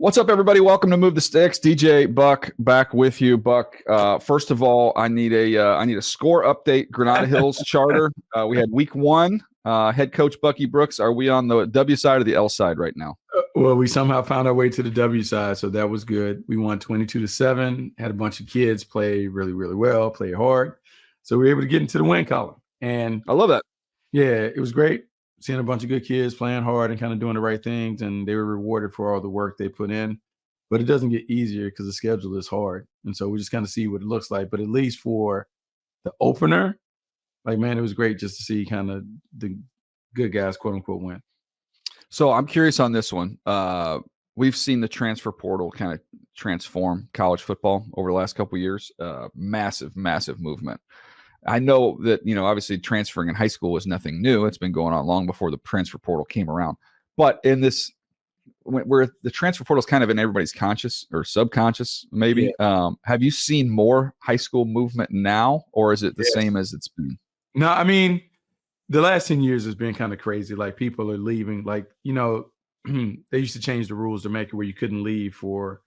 What's up, everybody? Welcome to Move the Sticks. DJ Buck back with you, Buck. First of all, I need a score update. Granada Hills Charter. We had week one. Head coach Bucky Brooks. Are we on the W side or the L side right now? Well, we somehow found our way to the W side, so that was good. We won 22-7. Had a bunch of kids play really, really well, play hard, so we were able to get into the win column. And I love that. Yeah, it was great seeing a bunch of good kids playing hard and kind of doing the right things, and they were rewarded for all the work they put in. But it doesn't get easier because the schedule is hard, and so we just kind of see what it looks like. But at least for the opener, like, man, it was great just to see kind of the good guys, quote unquote, win. So I'm curious on this one. We've seen the transfer portal kind of transform college football over the last couple of years. Massive movement. I know that, obviously transferring in high school was nothing new. It's been going on long before the transfer portal came around. But in this, where the transfer portal is kind of in everybody's conscious or subconscious, maybe, have you seen more high school movement now, or is it the same as it's been? No, I mean, the last 10 years has been kind of crazy. Like, people are leaving. Like, they used to change the rules to make it where you couldn't leave for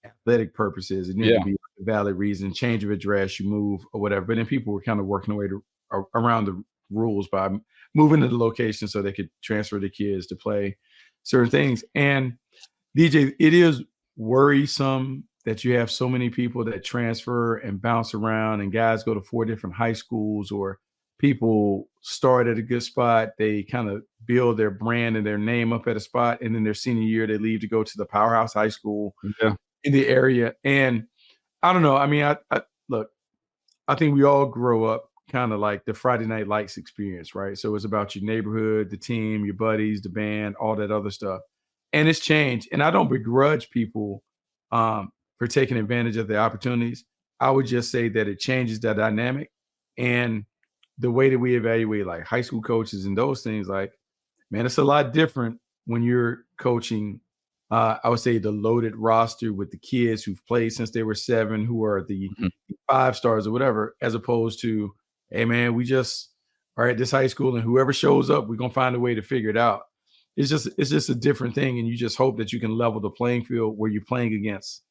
athletic purposes. It needed to be a valid reason, change of address, you move or whatever. But then people were kind of working their way around the rules by moving to the location so they could transfer the kids to play certain things. And DJ, it is worrisome that you have so many people that transfer and bounce around, and guys go to 4 different high schools, or people start at a good spot. They kind of build their brand and their name up at a spot, and then their senior year, they leave to go to the powerhouse high school in the area. And I don't know. I mean, look, I think we all grow up kind of like the Friday Night Lights experience, right? So it's about your neighborhood, the team, your buddies, the band, all that other stuff. And it's changed. And I don't begrudge people for taking advantage of the opportunities. I would just say that it changes that dynamic. And the way that we evaluate like high school coaches and those things, like, man, it's a lot different when you're coaching, I would say, the loaded roster with the kids who've played since they were 7, who are the 5 stars or whatever, as opposed to, hey, man, we just are at this high school, and whoever shows up, we're going to find a way to figure it out. It's just a different thing. And you just hope that you can level the playing field where you're playing against,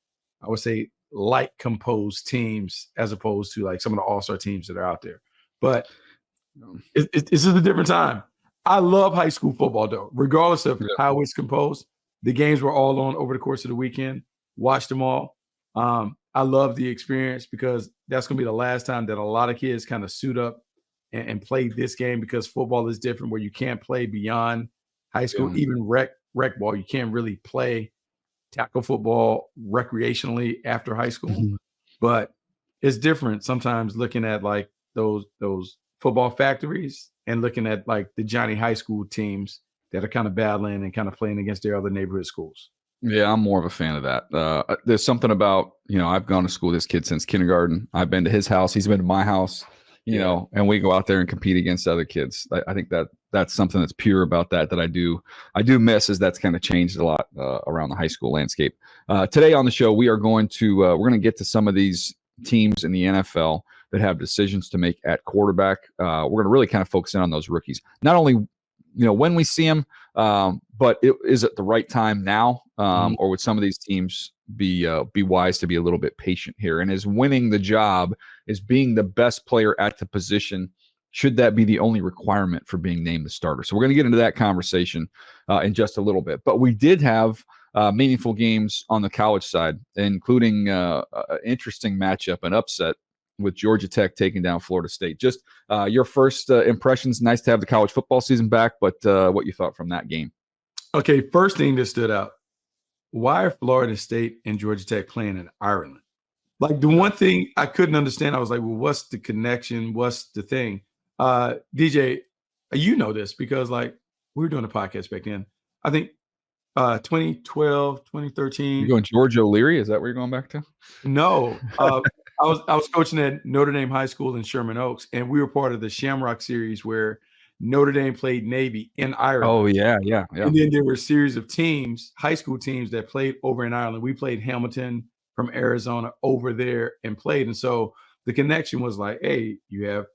I would say, light composed teams, as opposed to like some of the all-star teams that are out there. But it's just a different time. I love high school football, though, regardless of how it's composed. The games were all on over the course of the weekend. Watched them all. I love the experience because that's going to be the last time that a lot of kids kind of suit up and play this game, because football is different, where you can't play beyond high school. Even rec ball, you can't really play tackle football recreationally after high school. But it's different sometimes looking at like those football factories and looking at like the Johnny high school teams that are kind of battling and kind of playing against their other neighborhood schools. Yeah, I'm more of a fan of that. There's something about, I've gone to school with this kid since kindergarten. I've been to his house. He's been to my house, and we go out there and compete against other kids. I think that's something that's pure about that I do miss, is that's kind of changed a lot around the high school landscape. Today on the show, we're going to get to some of these teams in the NFL that have decisions to make at quarterback. We're going to really kind of focus in on those rookies. Not only, when we see them, but is it the right time now? Or would some of these teams be wise to be a little bit patient here? And is winning the job, is being the best player at the position, should that be the only requirement for being named the starter? So we're going to get into that conversation in just a little bit. But we did have meaningful games on the college side, including an interesting matchup, an upset with Georgia Tech taking down Florida State. Just your first impressions. Nice to have the college football season back, but what you thought from that game? Okay, first thing that stood out: why are Florida State and Georgia Tech playing in Ireland? Like, the one thing I couldn't understand, I was like, well, what's the connection? What's the thing? DJ, you know this because like we were doing a podcast back then. I think 2012, 2013. You're going George O'Leary? Is that where you're going back to? No. I was coaching at Notre Dame High School in Sherman Oaks, and we were part of the Shamrock series where Notre Dame played Navy in Ireland. Oh, yeah. And then there were a series of teams, high school teams, that played over in Ireland. We played Hamilton from Arizona over there and played. And so the connection was like, hey, you have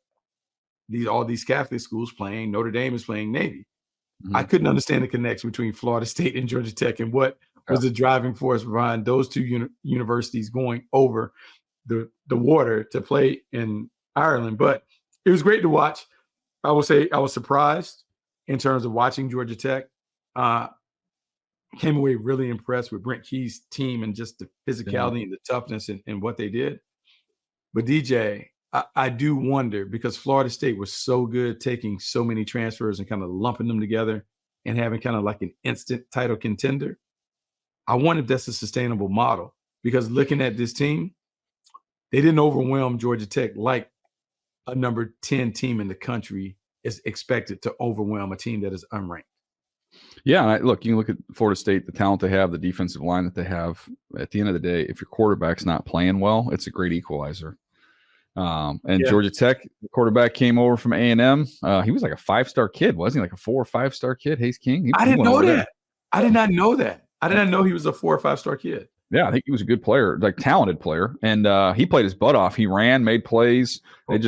all these Catholic schools playing. Notre Dame is playing Navy. I couldn't understand the connection between Florida State and Georgia Tech and what was the driving force behind those two universities going over the water to play in Ireland. But it was great to watch. I will say I was surprised in terms of watching Georgia Tech. Came away really impressed with Brent Key's team and just the physicality and the toughness and what they did. But DJ, I do wonder, because Florida State was so good taking so many transfers and kind of lumping them together and having kind of like an instant title contender. I wonder if that's a sustainable model, because looking at this team, they didn't overwhelm Georgia Tech like a number 10 team in the country is expected to overwhelm a team that is unranked. Yeah, look, you can look at Florida State, the talent they have, the defensive line that they have. At the end of the day, if your quarterback's not playing well, it's a great equalizer. Georgia Tech, the quarterback came over from A&M. He was like a 5-star kid, wasn't he? Like a 4 or 5-star kid, Hayes King. I didn't know that. I did not know that. I did not know he was a 4 or 5-star kid. Yeah, I think he was a good player, like talented player. And he played his butt off. He ran, made plays. He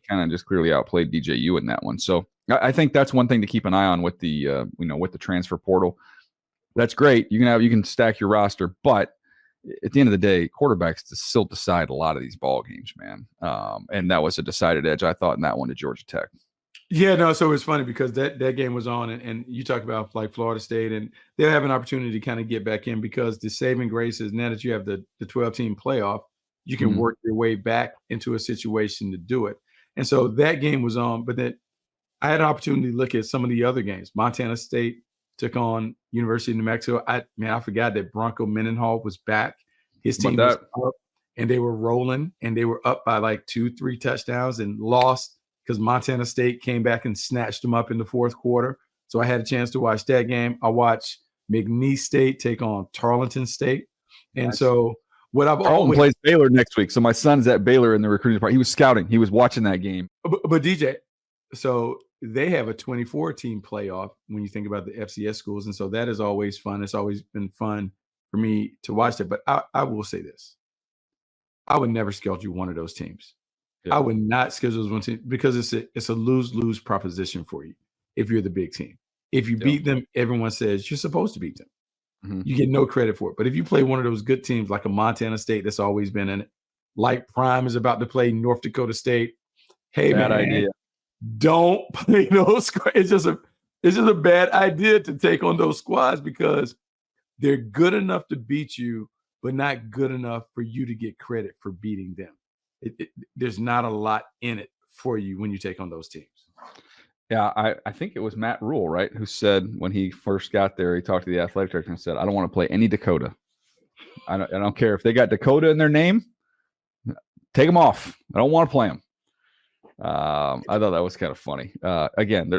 kind of just clearly outplayed DJU in that one. So I think that's one thing to keep an eye on with the with the transfer portal. That's great. You can stack your roster, but at the end of the day, quarterbacks still decide a lot of these ball games, man. And that was a decided edge, I thought, in that one to Georgia Tech. Yeah, no, so it's funny because that game was on, and you talk about like Florida State, and they'll have an opportunity to kind of get back in, because the saving grace is now that you have the 12-team playoff, you can work your way back into a situation to do it. And so that game was on, but then I had an opportunity to look at some of the other games. Montana State took on University of New Mexico. I forgot that Bronco Mendenhall was back. His team was up, and they were rolling, and they were up by like 2-3 touchdowns and lost because Montana State came back and snatched them up in the fourth quarter. So I had a chance to watch that game. I watched McNeese State take on Tarleton State. And so what I've always plays Baylor next week. So my son's at Baylor in the recruiting department. He was scouting. He was watching that game. But DJ, so they have a 24-team playoff when you think about the FCS schools. And so that is always fun. It's always been fun for me to watch that. But I will say this. I would never schedule one of those teams. Yeah. I would not schedule one team, because it's a lose-lose proposition for you if you're the big team. If you beat them, everyone says you're supposed to beat them. Mm-hmm. You get no credit for it. But if you play one of those good teams like a Montana State that's always been in it, like Prime is about to play North Dakota State, hey, bad idea. Don't play those squads. It's just a bad idea to take on those squads, because they're good enough to beat you, but not good enough for you to get credit for beating them. There's not a lot in it for you when you take on those teams. Yeah, I think it was Matt Rule, right, who said when he first got there, he talked to the athletic director and said, I don't want to play any Dakota. I don't care if they got Dakota in their name. Take them off. I don't want to play them. I thought that was kind of funny. Again,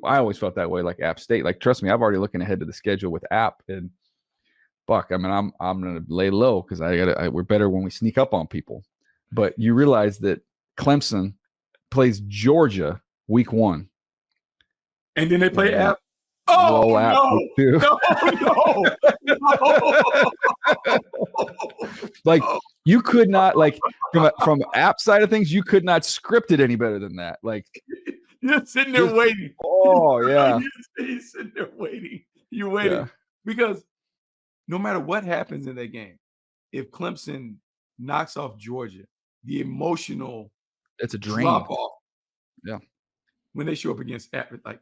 I always felt that way, like App State. Like, trust me, I've already looking ahead to the schedule with App and Buck. I mean, I'm gonna lay low because we're better when we sneak up on people. But you realize that Clemson plays Georgia week 1, and then they play App. Oh App no! Like, you could not, like, from App side of things, you could not script it any better than that. Like, you're sitting there waiting. Oh yeah, you're sitting there waiting. You're waiting because no matter what happens in that game, if Clemson knocks off Georgia, the emotional it's a drain. Drop off. Yeah, when they show up against App, like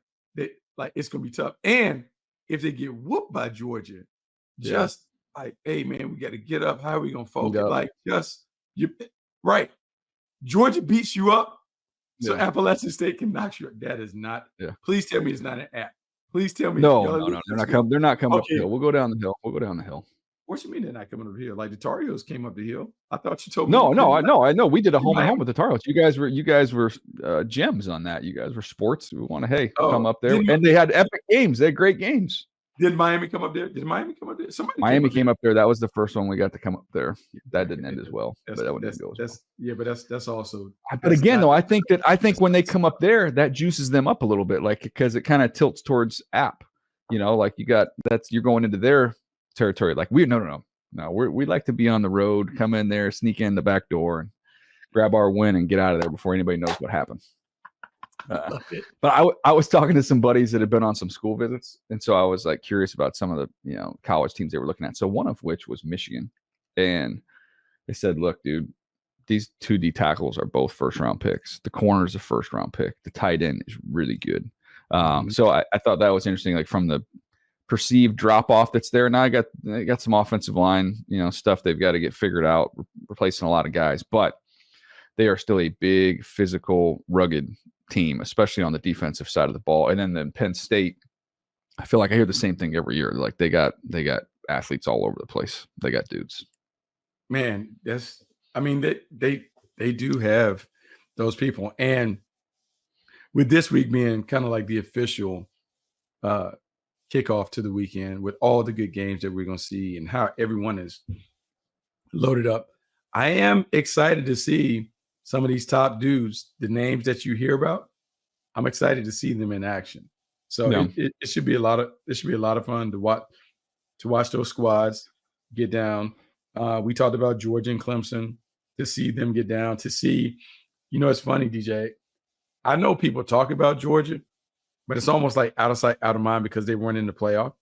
it's gonna be tough. And if they get whooped by Georgia, just like, hey man, we got to get up. How are we gonna focus? Like, right. Georgia beats you up, so Appalachian State can knock you up. That is not. Yeah. Please tell me it's not an App. Please tell me. No, they're not coming. They're not coming up the hill. We'll go down the hill. What you mean they're not coming up the hill? Like, the Tar Heels came up the hill. I thought you told me. No, I know. We did a home and home with the Tar Heels. You guys were gems on that. You guys were sports. We want to come up there, and they had epic games. They had great games. Did Miami come up there? Miami came up there. That was the first one we got to come up there. That didn't end as well. But that one didn't go as well. But that's also. But again, though, I think when they come up there, that juices them up a little bit, like, because it kind of tilts towards App. Like you're going into their territory. Like, we like to be on the road, come in there, sneak in the back door, and grab our win and get out of there before anybody knows what happened. Love it. But I was talking to some buddies that had been on some school visits, and so I was like curious about some of the college teams they were looking at. So one of which was Michigan, and they said, "Look, dude, these 2D tackles are both first-round picks. The corner is a first-round pick. The tight end is really good." So I thought that was interesting, like from the perceived drop-off that's there. Now they got some offensive line, stuff they've got to get figured out, replacing a lot of guys, but they are still a big, physical, rugged team, especially on the defensive side of the ball. And then Penn State, I feel like I hear the same thing every year. Like they got athletes all over the place. They got dudes. Man, they do have those people. And with this week being kind of like the official kickoff to the weekend with all the good games that we're going to see and how everyone is loaded up, I am excited to see some of these top dudes, the names that you hear about. I'm excited to see them in action. So it should be a lot of fun to watch those squads get down. We talked about Georgia and Clemson, to see them get down, to see, it's funny, DJ. I know people talk about Georgia, but it's almost like out of sight, out of mind because they weren't in the playoff.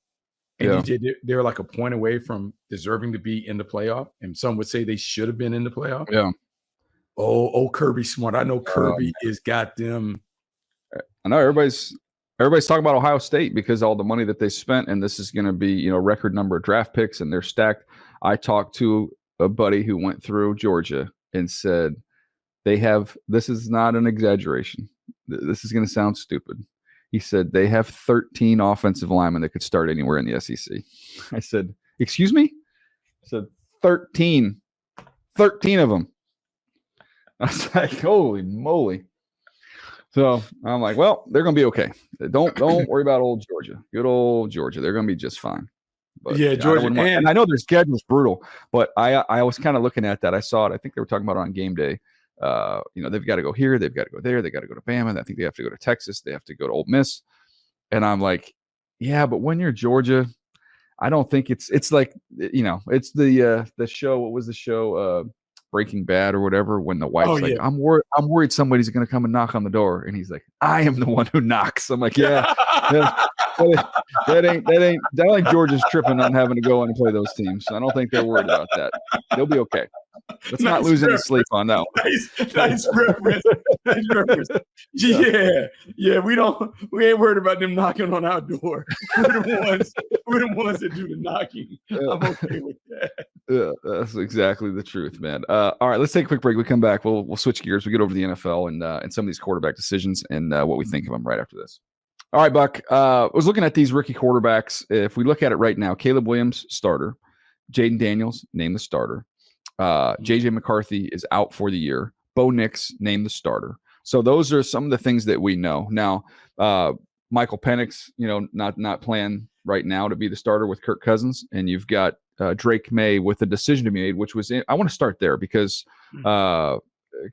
And DJ, they're like a point away from deserving to be in the playoff. And some would say they should have been in the playoff. Yeah. Oh, Kirby Smart. I know Kirby has got them. I know everybody's talking about Ohio State because all the money that they spent, and this is going to be, record number of draft picks, and they're stacked. I talked to a buddy who went through Georgia and said this is not an exaggeration. This is going to sound stupid. He said they have 13 offensive linemen that could start anywhere in the SEC. I said, excuse me? I said 13 of them. I was like, holy moly. So I'm like, well, they're going to be okay. Don't worry about old Georgia. Good old Georgia. They're going to be just fine. But yeah, Georgia. And I know their schedule's brutal, but I was kind of looking at that. I saw it. I think they were talking about it on game day. They've got to go here. They've got to go there. They got to go to Bama. I think they have to go to Texas. They have to go to Ole Miss. And I'm like, yeah, but when you're Georgia, I don't think it's like, it's the show. What was the show? Breaking Bad or whatever, when the wife's like, I'm worried somebody's going to come and knock on the door. And he's like, I am the one who knocks. I'm like, yeah, that ain't Georgia's tripping on having to go in and play those teams. I don't think they're worried about that. They'll be okay. Let's not lose any sleep on that one. Nice reference. Nice reference. Yeah. We ain't worried about them knocking on our door. We're the ones that do the knocking. I'm okay with that. Yeah, that's exactly the truth, man. All right, let's take a quick break. We come back. We'll switch gears. We get over to the NFL and some of these quarterback decisions and what we think of them right after this. All right, Buck. I was looking at these rookie quarterbacks. If we look at it right now, Caleb Williams, starter. Jayden Daniels, named the starter. JJ McCarthy is out for the year. Bo Nix named the starter. So those are some of the things that we know. Now, Michael Penix, not playing right now to be the starter with Kirk Cousins, and you've got Drake May with a decision to be made, which was I want to start there because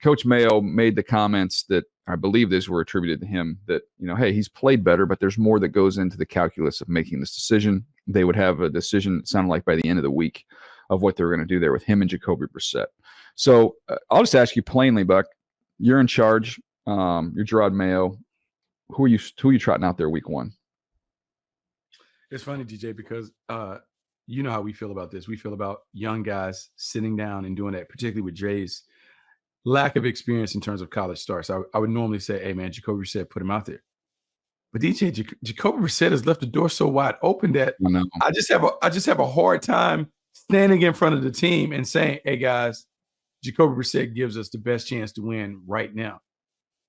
Coach Mayo made the comments that I believe these were attributed to him that, hey, he's played better, but there's more that goes into the calculus of making this decision. They would have a decision, it sounded like, by the end of the week of what they were going to do there with him and Jacoby Brissett. So I'll just ask you plainly, Buck, you're in charge. You're Gerard Mayo. Who are you trotting out there week one? It's funny, DJ, because you know how we feel about this. We feel about young guys sitting down and doing that, particularly with Dre's lack of experience in terms of college starts. I would normally say, hey, man, Jacoby Brissett, put him out there. But DJ, Jacoby Brissett has left the door so wide open that I just have a hard time standing in front of the team and saying, hey, guys, Jacoby Brissett gives us the best chance to win right now.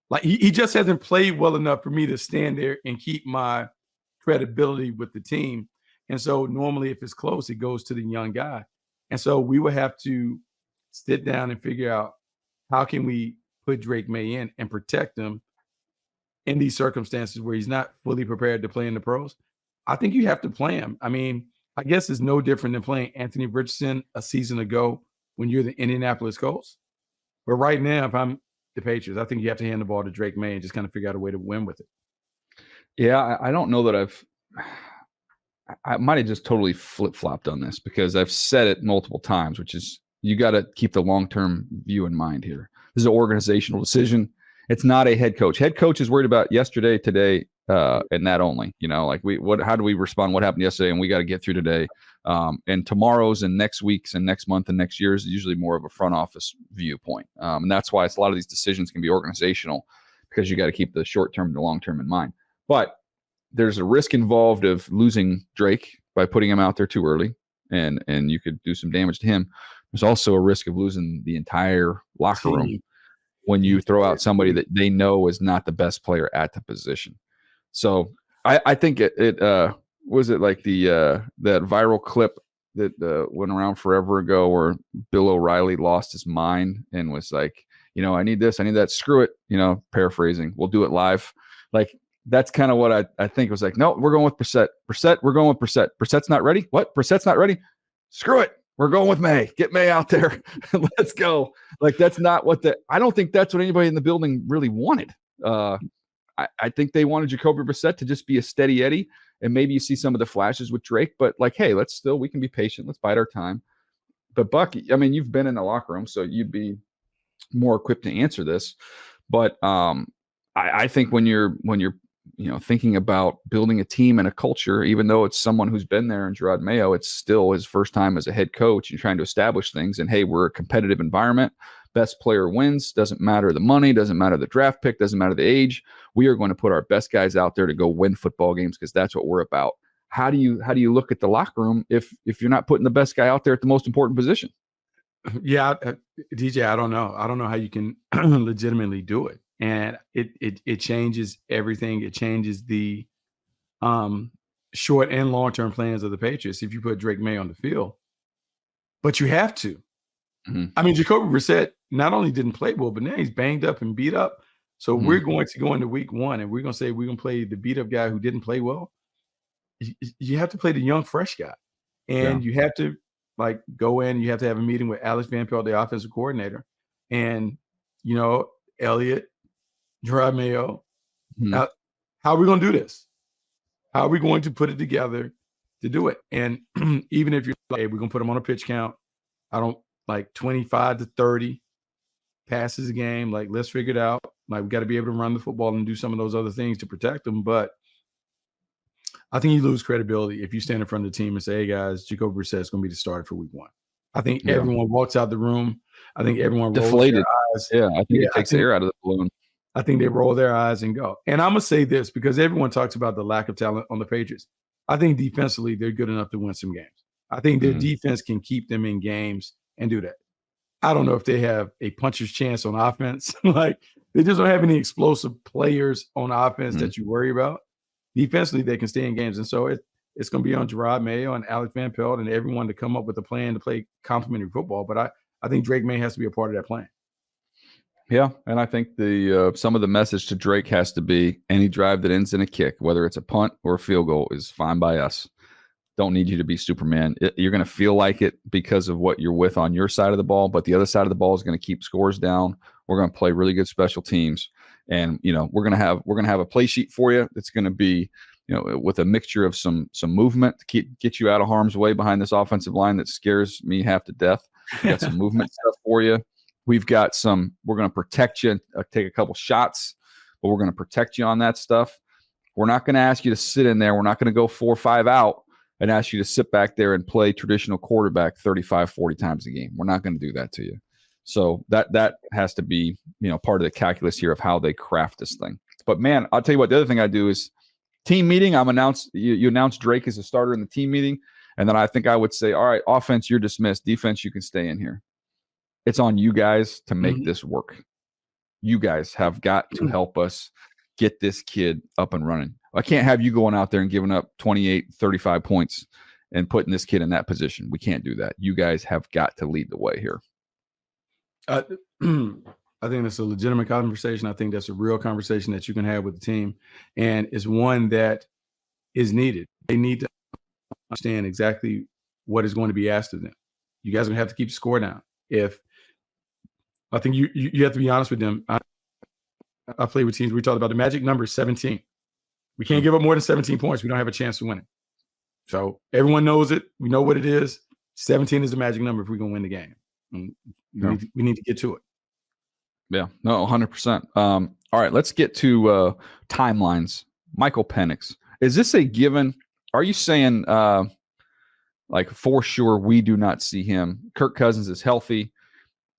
Like, he just hasn't played well enough for me to stand there and keep my credibility with the team. And so normally if it's close, it goes to the young guy. And so we would have to sit down and figure out how can we put Drake May in and protect him in these circumstances where he's not fully prepared to play in the pros. I think you have to play him. I mean, I guess it's no different than playing Anthony Richardson a season ago when you're the Indianapolis Colts. But right now, if I'm the Patriots, I think you have to hand the ball to Drake May and just kind of figure out a way to win with it. Yeah, I don't know that I might have just totally flip-flopped on this because I've said it multiple times, which is you got to keep the long-term view in mind here. This is an organizational decision. It's not a head coach. Head coach is worried about yesterday, today, and that only. Like how do we respond? What happened yesterday, and we got to get through today. And tomorrow's and next week's and next month and next year is usually more of a front office viewpoint. And that's why a lot of these decisions can be organizational, because you got to keep the short term and the long term in mind. But there's a risk involved of losing Drake by putting him out there too early, and you could do some damage to him. There's also a risk of losing the entire locker room when you throw out somebody that they know is not the best player at the position. So I think it was it like that viral clip that went around forever ago where Bill O'Reilly lost his mind and was like, I need this, I need that, screw it, paraphrasing, we'll do it live. Like, that's kind of what I think. It was like, no, we're going with Brissett. We're going with Brissett. Brissett's not ready. What? Brissett's not ready? Screw it. We're going with May. Get May out there. Let's go. Like, that's not I don't think that's what anybody in the building really wanted. I think they wanted Jacoby Brissett to just be a steady Eddie, and maybe you see some of the flashes with Drake, but like, hey, we can be patient. Let's bide our time. But Bucky, I mean, you've been in the locker room, so you'd be more equipped to answer this. But I think when you're thinking about building a team and a culture, even though it's someone who's been there in Jerod Mayo, it's still his first time as a head coach. You're trying to establish things, and hey, we're a competitive environment. Best player wins. Doesn't matter the money, doesn't matter the draft pick, doesn't matter the age. We are going to put our best guys out there to go win football games, because that's what we're about. How do you look at the locker room if you're not putting the best guy out there at the most important position? Yeah, DJ, I don't know. I don't know how you can legitimately do it. And it changes everything. It changes the short and long-term plans of the Patriots if you put Drake May on the field. But you have to. Mm-hmm. I mean, Jacoby Brissett not only didn't play well, but now he's banged up and beat up. So we're going to go into week one, and we're going to say we're going to play the beat-up guy who didn't play well. You have to play the young, fresh guy. And you have to, like, go in. You have to have a meeting with Alex Van Pelt, the offensive coordinator. And, Elliott, Jeremiah Mayo. Now, how are we going to do this? How are we going to put it together to do it? And even if you're like, hey, we're going to put them on a pitch count, I don't like 25 to 30 passes a game. Like, let's figure it out. Like, we got to be able to run the football and do some of those other things to protect them. But I think you lose credibility if you stand in front of the team and say, hey, guys, Jacoby Brissett is going to be the starter for week one. I think everyone walks out the room. I think everyone deflated. Rolls their eyes. Yeah, I think it takes the air out of the balloon. I think they roll their eyes and go. And I'm going to say this because everyone talks about the lack of talent on the Patriots. I think defensively, they're good enough to win some games. I think their defense can keep them in games and do that. I don't know if they have a puncher's chance on offense. Like, they just don't have any explosive players on offense that you worry about. Defensively, they can stay in games. And so it's going to be on Jerod Mayo and Alex Van Pelt and everyone to come up with a plan to play complementary football. But I think Drake May has to be a part of that plan. Yeah, and I think some of the message to Drake has to be any drive that ends in a kick, whether it's a punt or a field goal, is fine by us. Don't need you to be Superman. You're going to feel like it because of what you're with on your side of the ball, but the other side of the ball is going to keep scores down. We're going to play really good special teams, and we're going to have a play sheet for you. It's going to be with a mixture of some movement to get you out of harm's way behind this offensive line that scares me half to death. We got some movement stuff for you. We've got we're going to protect you, take a couple shots, but we're going to protect you on that stuff. We're not going to ask you to sit in there. We're not going to go 4 or 5 out and ask you to sit back there and play traditional quarterback 35, 40 times a game. We're not going to do that to you. So that has to be, part of the calculus here of how they craft this thing. But man, I'll tell you what, the other thing I do is team meeting. You announce Drake as a starter in the team meeting. And then I think I would say, all right, offense, you're dismissed. Defense, you can stay in here. It's on you guys to make this work. You guys have got to help us get this kid up and running. I can't have you going out there and giving up 28, 35 points and putting this kid in that position. We can't do that. You guys have got to lead the way here. I think that's a legitimate conversation. I think that's a real conversation that you can have with the team. And it's one that is needed. They need to understand exactly what is going to be asked of them. You guys are going to have to keep the score down. I think you have to be honest with them. I play with teams. We talked about the magic number is 17. We can't give up more than 17 points. We don't have a chance to win it. So everyone knows it. We know what it is. 17 is the magic number if we're going to win the game. And we need to get to it. Yeah, no, 100%. All right, let's get to timelines. Michael Penix. Is this a given? Are you saying like for sure we do not see him? Kirk Cousins is healthy.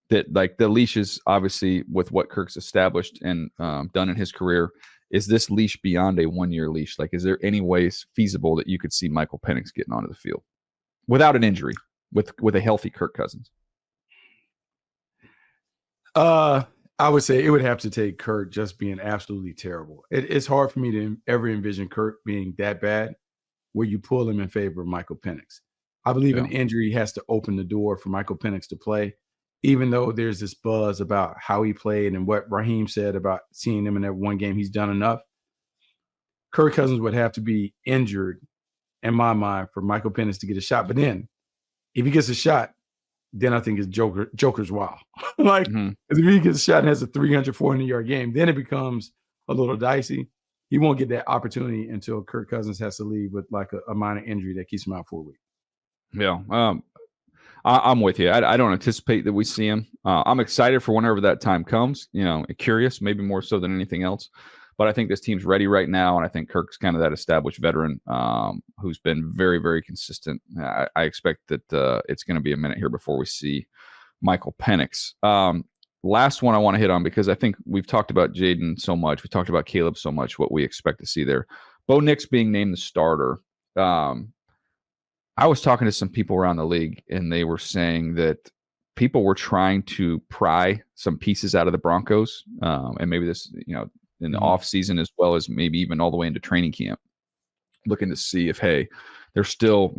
That like the leash is obviously with what Kirk's established and done in his career. Is this leash beyond a 1-year leash? Like, is there any ways feasible that you could see Michael Penix getting onto the field without an injury with a healthy Kirk Cousins? I would say it would have to take Kirk just being absolutely terrible. It's hard for me to ever envision Kirk being that bad where you pull him in favor of Michael Penix. I believe an injury has to open the door for Michael Penix to play, even though there's this buzz about how he played and what Raheem said about seeing him in that one game. He's done enough. Kirk Cousins would have to be injured, in my mind, for Michael Penix to get a shot. But then if he gets a shot, then I think it's Joker's wild. Like, if he gets a shot and has a 300, 400-yard game, then it becomes a little dicey. He won't get that opportunity until Kirk Cousins has to leave with like a minor injury that keeps him out for a week. Yeah, I'm with you. I don't anticipate that we see him. I'm excited for whenever that time comes. Curious, maybe more so than anything else. But I think this team's ready right now, and I think Kirk's kind of that established veteran who's been very, very consistent. I expect that it's going to be a minute here before we see Michael Penix. Last one I want to hit on, because I think we've talked about Jayden so much. We talked about Caleb so much, what we expect to see there. Bo Nix being named the starter. I was talking to some people around the league, and they were saying that people were trying to pry some pieces out of the Broncos, and maybe this, in the off season, as well as maybe even all the way into training camp, looking to see if, hey, they're still,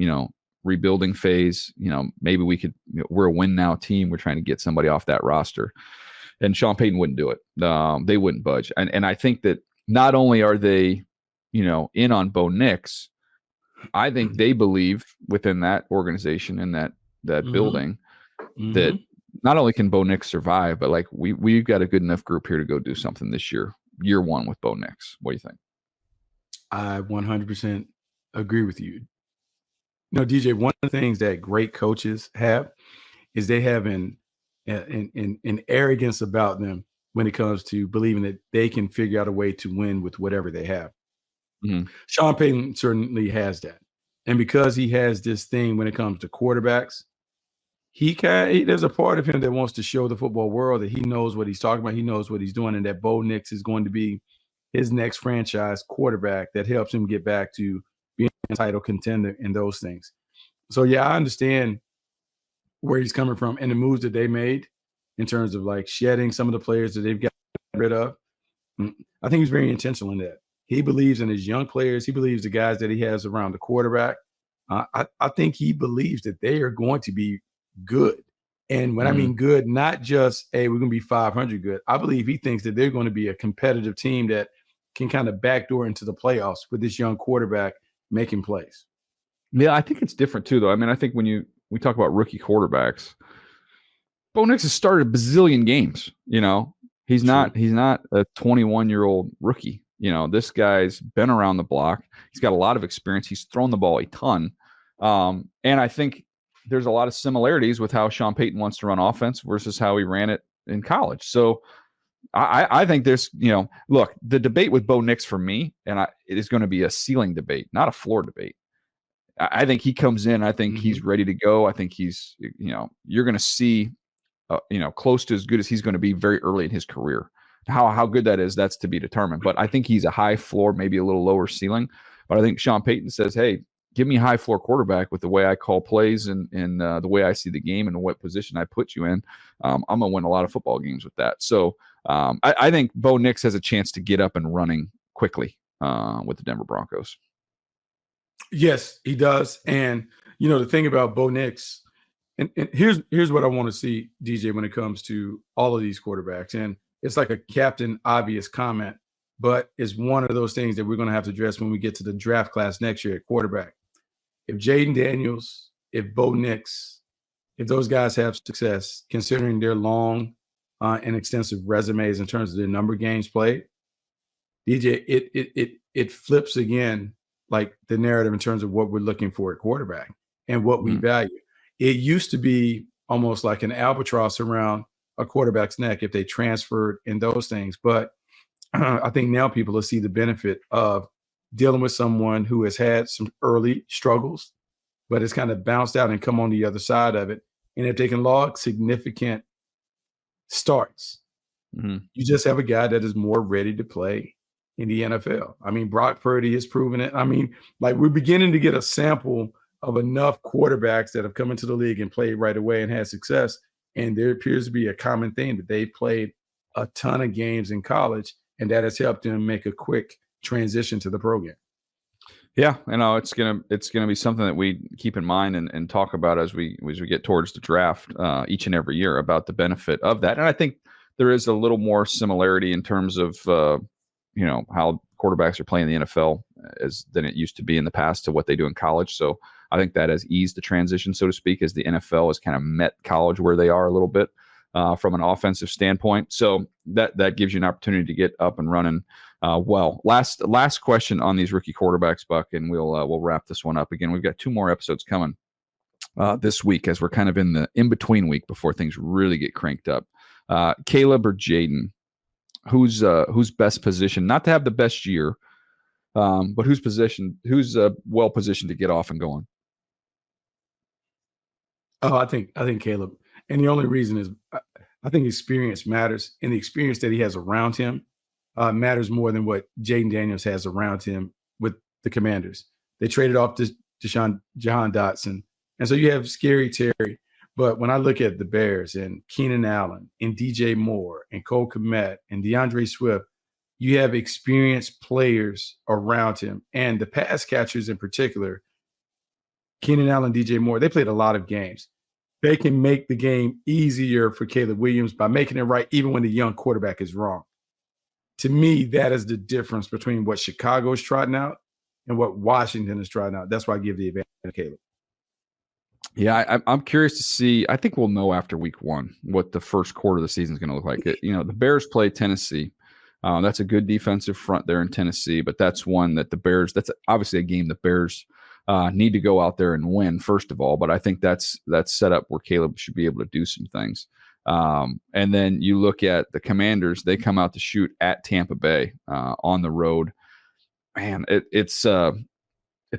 rebuilding phase. Maybe we could, we're a win now team. We're trying to get somebody off that roster. And Sean Payton wouldn't do it. They wouldn't budge. And I think that not only are they, in on Bo Nix, I think they believe within that organization and that building that not only can Bo Nix survive, but like we've got a good enough group here to go do something this year one with Bo Nix. What do you think? I 100% agree with you. DJ, one of the things that great coaches have is they have an arrogance about them when it comes to believing that they can figure out a way to win with whatever they have. Sean Payton certainly has that. And because he has this thing when it comes to quarterbacks, there's a part of him that wants to show the football world that he knows what he's talking about. He knows what he's doing, and that Bo Nix is going to be his next franchise quarterback that helps him get back to being a title contender and those things. So, yeah, I understand where he's coming from and the moves that they made in terms of like shedding some of the players that they've got rid of. I think he's very intentional in that. He believes in his young players. He believes the guys that he has around the quarterback. I think he believes that they are going to be good. And when I mean good, not just, hey, we're going to be 500 good. I believe he thinks that they're going to be a competitive team that can kind of backdoor into the playoffs with this young quarterback making plays. Yeah, I think it's different too, though. I mean, I think when we talk about rookie quarterbacks, Bo Nix has started a bazillion games. He's not a 21-year-old rookie. This guy's been around the block. He's got a lot of experience. He's thrown the ball a ton. And I think there's a lot of similarities with how Sean Payton wants to run offense versus how he ran it in college. So I think there's, look, the debate with Bo Nix for me, and it is going to be a ceiling debate, not a floor debate. I think he comes in. I think he's ready to go. I think he's, you're going to see, close to as good as he's going to be very early in his career. How good that is, that's to be determined. But I think he's a high floor, maybe a little lower ceiling. But I think Sean Payton says, hey, give me a high floor quarterback with the way I call plays and the way I see the game and what position I put you in. I'm going to win a lot of football games with that. So I think Bo Nix has a chance to get up and running quickly with the Denver Broncos. Yes, he does. And, the thing about Bo Nix, and here's what I want to see, DJ, when it comes to all of these quarterbacks. And it's like a Captain Obvious comment, but it's one of those things that we're going to have to address when we get to the draft class next year at quarterback. If Jayden Daniels, if Bo Nix, if those guys have success, considering their long and extensive resumes in terms of their number of games played, DJ, it flips again, like the narrative in terms of what we're looking for at quarterback and what we value. It used to be almost like an albatross around a quarterback's neck if they transferred and those things. But I think now people will see the benefit of dealing with someone who has had some early struggles, but has kind of bounced out and come on the other side of it. And if they can log significant starts, you just have a guy that is more ready to play in the NFL. I mean, Brock Purdy has proven it. I mean, like, we're beginning to get a sample of enough quarterbacks that have come into the league and played right away and had success. And there appears to be a common thing that they've played a ton of games in college, and that has helped them make a quick transition to the program. Yeah, I know it's gonna be something that we keep in mind and talk about as we get towards the draft each and every year about the benefit of that. And I think there is a little more similarity in terms of how quarterbacks are playing in the NFL than it used to be in the past to what they do in college. So I think that has eased the transition, so to speak, as the NFL has kind of met college where they are a little bit from an offensive standpoint. So that gives you an opportunity to get up and running. Well, last question on these rookie quarterbacks, Buck, and we'll wrap this one up. Again, we've got 2 more episodes coming this week as we're kind of in the in-between week before things really get cranked up. Caleb or Jayden, who's best positioned, not to have the best year, but who's well positioned to get off and going? Oh, I think Caleb. And the only reason is I think experience matters, and the experience that he has around him matters more than what Jayden Daniels has around him with the Commanders. They traded off Jahan Dotson, and so you have Scary Terry. But when I look at the Bears and Keenan Allen and DJ Moore and Cole Kmet and DeAndre Swift, you have experienced players around him, and the pass catchers in particular, Keenan Allen, DJ Moore, they played a lot of games. They can make the game easier for Caleb Williams by making it right, even when the young quarterback is wrong. To me, that is the difference between what Chicago is trotting out and what Washington is trotting out. That's why I give the advantage to Caleb. Yeah, I'm curious to see. I think we'll know after week 1 what the first quarter of the season is going to look like. The Bears play Tennessee. That's a good defensive front there in Tennessee, but that's one that that's obviously a game the Bears need to go out there and win, first of all. But I think that's set up where Caleb should be able to do some things. And then you look at the Commanders, they come out to shoot at Tampa Bay on the road. Man, it's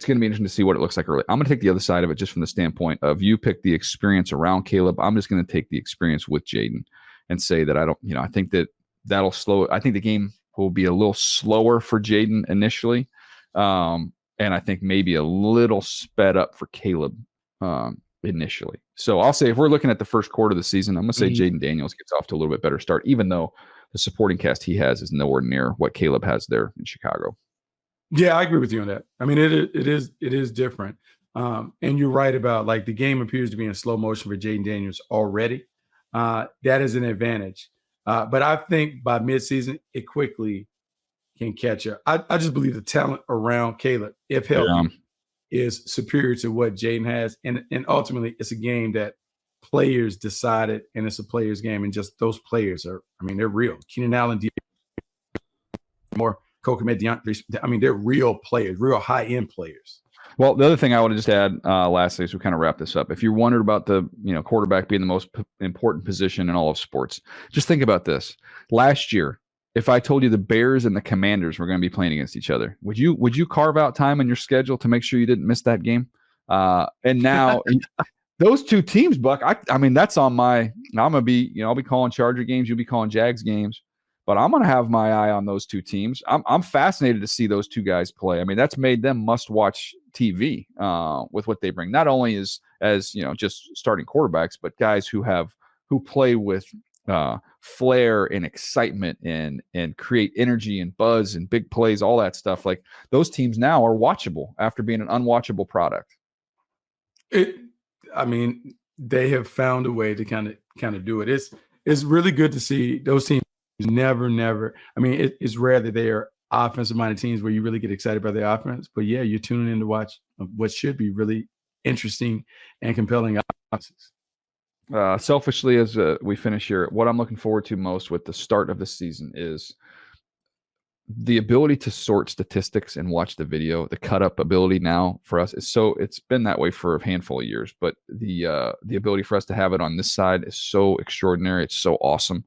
going to be interesting to see what it looks like early. I'm going to take the other side of it just from the standpoint of you pick the experience around Caleb. I'm just going to take the experience with Jayden and say that I think that'll slow. I think the game will be a little slower for Jayden initially. And I think maybe a little sped up for Caleb initially. So I'll say if we're looking at the first quarter of the season, I'm going to say Jayden Daniels gets off to a little bit better start, even though the supporting cast he has is nowhere near what Caleb has there in Chicago. Yeah, I agree with you on that. I mean, it is different. And you're right about, like, the game appears to be in slow motion for Jayden Daniels already. That is an advantage. But I think by midseason, it quickly can catch up. I just believe the talent around Caleb, if healthy, is superior to what Jayden has. And ultimately, it's a game that players decided, and it's a players game. And just those players they're real. Keenan Allen, more Cole Kmet, DeAndre, they're real players, real high-end players. Well, the other thing I want to just add lastly as we kind of wrap this up, if you're wondering about the quarterback being the most important position in all of sports, just think about this. Last year, if I told you the Bears and the Commanders were going to be playing against each other, would you carve out time in your schedule to make sure you didn't miss that game? And now those two teams, Buck, that's on my. I'm gonna be, I'll be calling Charger games, you'll be calling Jags games, but I'm gonna have my eye on those two teams. I'm fascinated to see those two guys play. That's made them must-watch TV with what they bring. Not only as just starting quarterbacks, but guys who play with flair and excitement and create energy and buzz and big plays, all that stuff. Like, those teams now are watchable after being an unwatchable product. They have found a way to kind of do it. It's really good to see those teams never. It's rare that they are offensive-minded teams where you really get excited about their offense. But yeah, you're tuning in to watch what should be really interesting and compelling offenses. Selfishly, as we finish here, what I'm looking forward to most with the start of the season is the ability to sort statistics and watch the video, the cut up ability now for us is it's been that way for a handful of years, but the ability for us to have it on this side is so extraordinary. It's so awesome.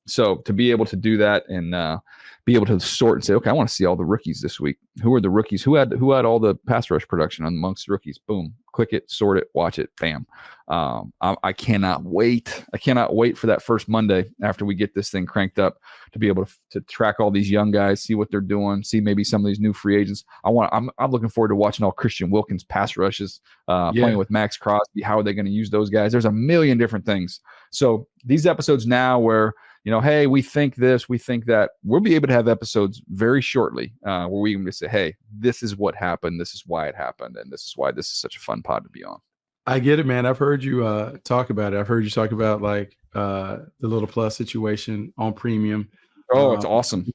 So to be able to do that and be able to sort and say, okay, I want to see all the rookies this week. Who are the rookies? Who had all the pass rush production amongst rookies? Boom, click it, sort it, watch it, bam. I cannot wait. I cannot wait for that first Monday after we get this thing cranked up to be able to track all these young guys, see what they're doing, see maybe some of these new free agents. I'm looking forward to watching all Christian Wilkins pass rushes, playing with Max Crosby. How are they going to use those guys? There's a million different things. So these episodes now where, hey, we think this, we think that, we'll be able to have episodes very shortly where we can just say, hey, this is what happened. This is why it happened. And this is why this is such a fun pod to be on. I get it, man. I've heard you talk about it. I've heard you talk about like the Little Plus situation on Premium. Oh, it's awesome.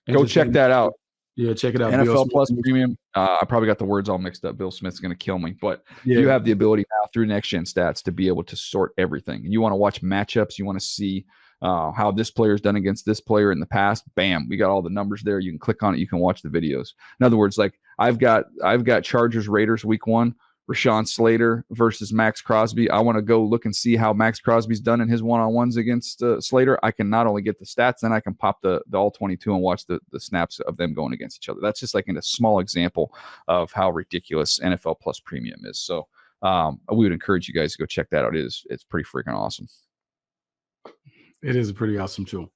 Go check that out. Yeah, check it out. NFL Plus Premium. I probably got the words all mixed up. Bill Smith's going to kill me. But you have the ability now through Next Gen Stats to be able to sort everything. And you want to watch matchups. You want to see how this player's done against this player in the past. Bam, we got all the numbers there. You can click on it. You can watch the videos. In other words, like I've got Chargers Raiders week 1. Rashawn Slater versus Max Crosby. I want to go look and see how Max Crosby's done in his one-on-ones against Slater. I can not only get the stats, then I can pop the all 22 and watch the snaps of them going against each other. That's just like in a small example of how ridiculous NFL Plus Premium is. So we would encourage you guys to go check that out. It's pretty freaking awesome. It is a pretty awesome tool.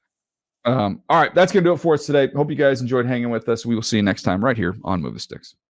All right, that's going to do it for us today. Hope you guys enjoyed hanging with us. We will see you next time right here on Move the Sticks.